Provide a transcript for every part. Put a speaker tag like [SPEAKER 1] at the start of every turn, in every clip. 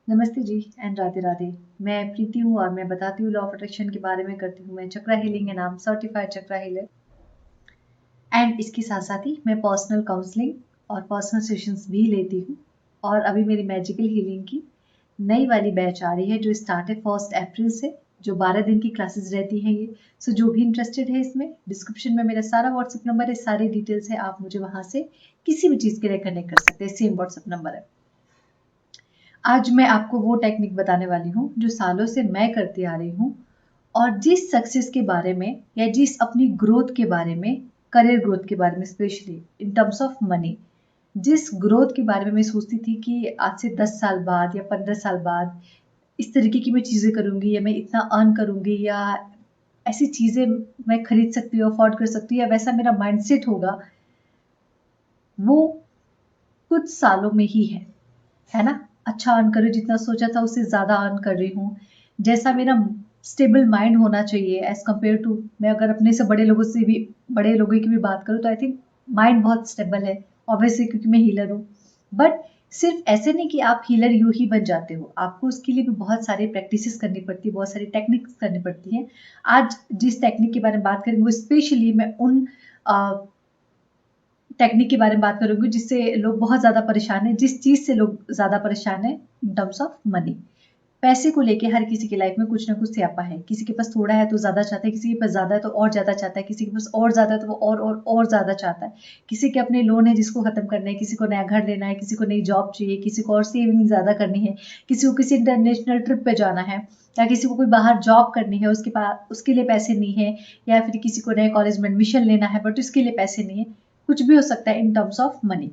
[SPEAKER 1] नमस्ते जी एंड राधे राधे। मैं प्रीति हूँ और मैं बताती हूँ लॉ ऑफ अट्रैक्शन के बारे में करती हूँ। मैं चक्रा हीलिंग के नाम सर्टिफाइड चक्रा हीलर एंड इसके साथ साथ ही मैं पर्सनल काउंसलिंग और पर्सनल सेशंस भी लेती हूँ। और अभी मेरी मैजिकल हीलिंग की नई वाली बैच आ रही है जो स्टार्ट है 1 अप्रैल से, जो 12 दिन की क्लासेस रहती हैं ये। सो जो भी इंटरेस्टेड है इसमें, डिस्क्रिप्शन में मेरा सारा व्हाट्सएप नंबर है, सारी डिटेल्स है, आप मुझे वहाँ से किसी भी चीज़ के लिए कनेक्ट कर सकते हैं। सेम व्हाट्सएप नंबर है। आज मैं आपको वो टेक्निक बताने वाली हूँ जो सालों से मैं करती आ रही हूँ, और जिस सक्सेस के बारे में या जिस अपनी ग्रोथ के बारे में, करियर ग्रोथ के बारे में, specially in terms of money, जिस ग्रोथ के बारे में मैं सोचती थी कि आज से 10 साल बाद या 15 साल बाद इस तरीके की मैं चीज़ें करूँगी या मैं इतना अर्न करूँगी या ऐसी चीज़ें मैं खरीद सकती हूँ, अफोर्ड कर सकती हूँ, या वैसा मेरा माइंडसेट होगा, वो कुछ सालों में ही है ना? अच्छा अर्न कर रही हूँ, जितना सोचा था उससे ज़्यादा अर्न कर रही हूँ। जैसा मेरा स्टेबल माइंड होना चाहिए एज़ कम्पेयर टू, मैं अगर अपने से बड़े लोगों की भी बात करूँ तो आई थिंक माइंड बहुत स्टेबल है, ऑब्वियसली क्योंकि मैं हीलर हूँ। बट सिर्फ ऐसे नहीं कि आप हीलर यूँ ही बन जाते हो, आपको उसके लिए भी बहुत सारी प्रैक्टिसेस करनी पड़ती है, बहुत सारी टेक्निक्स करनी पड़ती हैं। आज जिस टेक्निक के बारे में बात करेंगे वो स्पेशली मैं उन टेक्निक के बारे में बात करूँगी जिससे लोग बहुत ज़्यादा परेशान हैं, जिस चीज़ से लोग ज़्यादा परेशान हैं इन टर्म्स ऑफ मनी। पैसे को लेके हर किसी की लाइफ में कुछ ना कुछ स्यापा है। किसी के पास थोड़ा है तो ज़्यादा चाहता है, किसी के पास ज़्यादा है तो और ज़्यादा चाहता है, किसी के पास और ज़्यादा है तो वो और ज़्यादा चाहता है। किसी के अपने लोन है जिसको ख़त्म करना है, किसी को नया घर लेना है, किसी को नई जॉब चाहिए, किसी को और सेविंग ज़्यादा करनी है, किसी को किसी इंटरनेशनल ट्रिप पे जाना है, या किसी को कोई बाहर जॉब करनी है, उसके पास उसके लिए पैसे नहीं है, या फिर किसी को नए कॉलेज में एडमिशन लेना है बट उसके लिए पैसे नहीं है। कुछ भी हो सकता है इन टर्म्स ऑफ मनी।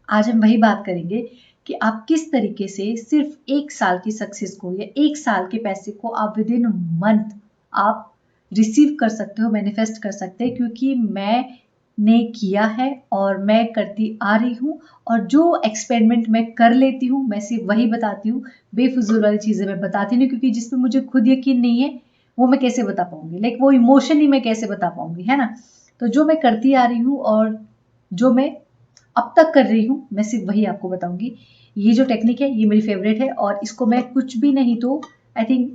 [SPEAKER 1] आज हम वही बात करेंगे कि आप किस तरीके से सिर्फ 1 साल की सक्सेस को या 1 साल के पैसे को आप विद इन मंथ आप रिसीव कर सकते हो, मैनिफेस्ट कर सकते हैं, क्योंकि मैंने किया है और मैं करती आ रही हूँ। और जो एक्सपेरिमेंट मैं कर लेती हूँ मैं सिर्फ वही बताती हूँ, बेफिजूल वाली चीज़ें मैं बताती नहीं, क्योंकि जिसमें मुझे खुद यकीन नहीं है वो मैं कैसे बता पाऊंगी, लाइक वो इमोशन ही मैं कैसे बता पाऊंगी, है ना? तो जो मैं करती आ रही हूँ और जो मैं अब तक कर रही हूँ मैं सिर्फ वही आपको बताऊंगी। ये जो टेक्निक है ये मेरी फेवरेट है और इसको मैं कुछ भी नहीं तो आई थिंक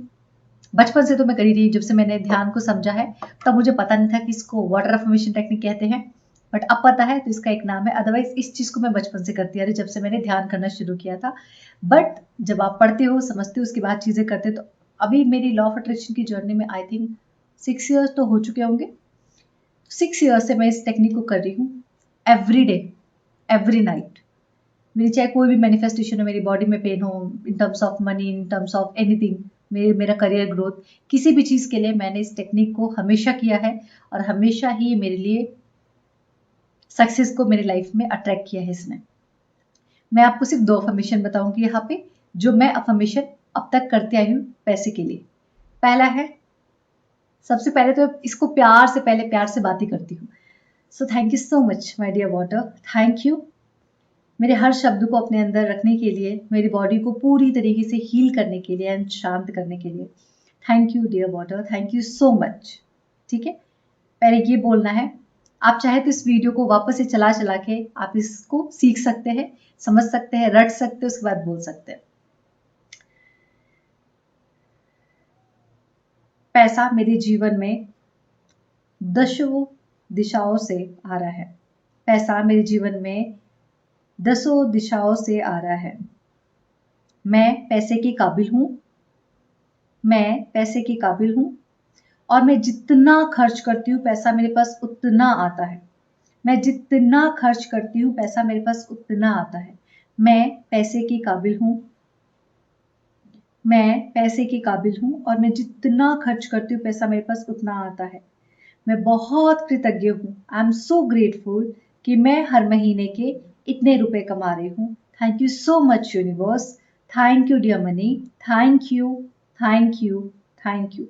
[SPEAKER 1] बचपन से तो मैं करी रही। जब से मैंने ध्यान को समझा है तब मुझे पता नहीं था कि इसको वाटर अफर्मेशन टेक्निक कहते हैं, बट अब पता है तो इसका एक नाम है। अदरवाइज इस चीज़ को मैं बचपन से करती आ रही, जब से मैंने ध्यान करना शुरू किया था। बट जब आप पढ़ते हो, समझते हो, उसके बाद चीज़ें करते हो, तो अभी मेरी लॉ ऑफ अट्रैक्शन की जर्नी में आई थिंक 6 ईयर्स तो हो चुके होंगे। 6 ईयर्स से मैं इस टेक्निक को कर रही हूँ, एवरी डे, एवरी नाइट। मेरी चाहे कोई भी मैनिफेस्टेशन हो, मेरी बॉडी में पेन हो, in terms of money, in terms of anything, मेरा करियर ग्रोथ, किसी भी चीज़ के लिए मैंने इस टेक्निक को हमेशा किया है और हमेशा ही मेरे लिए सक्सेस को मेरी लाइफ में अट्रैक्ट किया है इसने। मैं आपको सिर्फ 2 अफर्मेशन बताऊंगी यहाँ पे, जो मैं अफर्मेशन अब तक करते आई हूँ पैसे के लिए। पहला है, सबसे पहले तो इसको प्यार से बात ही करती हूँ। So thank you so much my dear water, thank you मेरे हर शब्द को अपने अंदर रखने के लिए, मेरी बॉडी को पूरी तरीके से हील करने के लिए एंड शांत करने के लिए। Thank you dear water, thank you so much. ठीक है, पहले ये बोलना है। आप चाहे तो इस वीडियो को वापस से चला चला के आप इसको सीख सकते हैं, समझ सकते हैं, रट सकते हैं, उसके बाद बोल सकते हैं। पैसा मेरे जीवन में दसों दिशाओं से आ रहा है। पैसा मेरे जीवन में दसों दिशाओं से आ रहा है। मैं पैसे की काबिल हूँ, मैं पैसे की काबिल हूँ, और मैं जितना खर्च करती हूँ पैसा मेरे पास उतना आता है। मैं जितना खर्च करती हूँ पैसा मेरे पास उतना आता है। मैं पैसे की काबिल हूँ, मैं पैसे की काबिल हूँ, और मैं जितना खर्च करती हूँ पैसा मेरे पास उतना आता है। मैं बहुत कृतज्ञ हूँ, आई एम सो ग्रेटफुल कि मैं हर महीने के इतने रुपए कमा रही हूँ। Thank you so much universe, thank you dear money, thank you, thank you, thank you.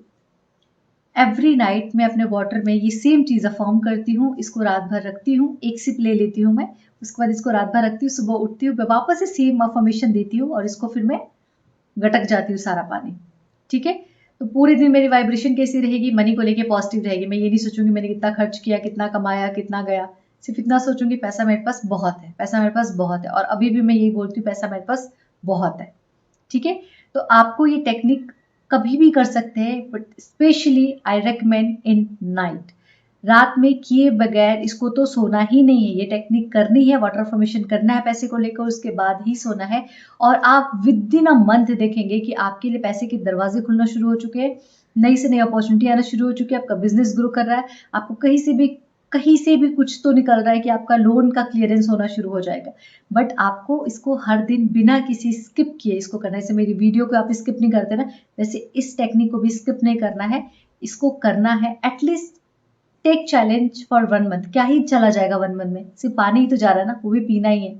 [SPEAKER 1] Every night मैं अपने वाटर में ये सेम चीज़ अफर्म करती हूँ, इसको रात भर रखती हूँ, एक सिप ले लेती हूँ मैं, उसके बाद इसको रात भर रखती हूँ, सुबह उठती हूँ, मैं वापस से सेम अफर्मेशन देती हूँ और इसको फिर मैं गटक जाती हूँ सारा पानी। ठीक है, तो पूरे दिन मेरी वाइब्रेशन कैसी रहेगी, मनी को लेके पॉजिटिव रहेगी। मैं ये नहीं सोचूंगी मैंने कितना खर्च किया, कितना कमाया, कितना गया, सिर्फ इतना सोचूंगी पैसा मेरे पास बहुत है, पैसा मेरे पास बहुत है। और अभी भी मैं यही बोलती हूँ पैसा मेरे पास बहुत है। ठीक है। तो आपको ये टेक्निक कभी भी कर सकते हैं, but specially I recommend in night. रात में किए बगैर इसको तो सोना ही नहीं है, ये टेक्निक करनी है, वाटर फॉर्मेशन करना है पैसे को लेकर, उसके बाद ही सोना है। और आप विद इन अ मंथ देखेंगे कि आपके लिए पैसे के दरवाजे खुलना शुरू हो चुके हैं, नई से नई अपॉर्चुनिटी आना शुरू हो चुकी है, आपका बिजनेस ग्रो कर रहा है, आपको कहीं से भी कुछ तो निकल रहा है कि आपका लोन का क्लियरेंस होना शुरू हो जाएगा। बट आपको इसको हर दिन बिना किसी स्किप किए इसको करना है। जैसे मेरी वीडियो को आप स्किप नहीं करते ना, वैसे इस टेक्निक को भी स्किप नहीं करना है, इसको करना है। At least take challenge for 1 month. क्या ही चला जाएगा 1 मंथ में, सिर्फ पानी ही तो जा रहा है ना, वो भी पीना ही है,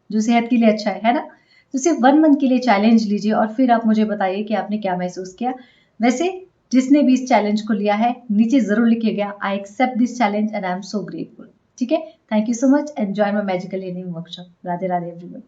[SPEAKER 1] जो सेहत के लिए अच्छा है ना। तो सिर्फ 1 मंथ के लिए चैलेंज लीजिए और फिर आप मुझे बताइए कि आपने क्या महसूस किया। वैसे जिसने भी इस चैलेंज को लिया है नीचे जरूर लिखिएगा, I accept this challenge and I am so grateful. ठीक है, thank you so much, enjoy my magical healing workshop. Radhe Radhe everyone.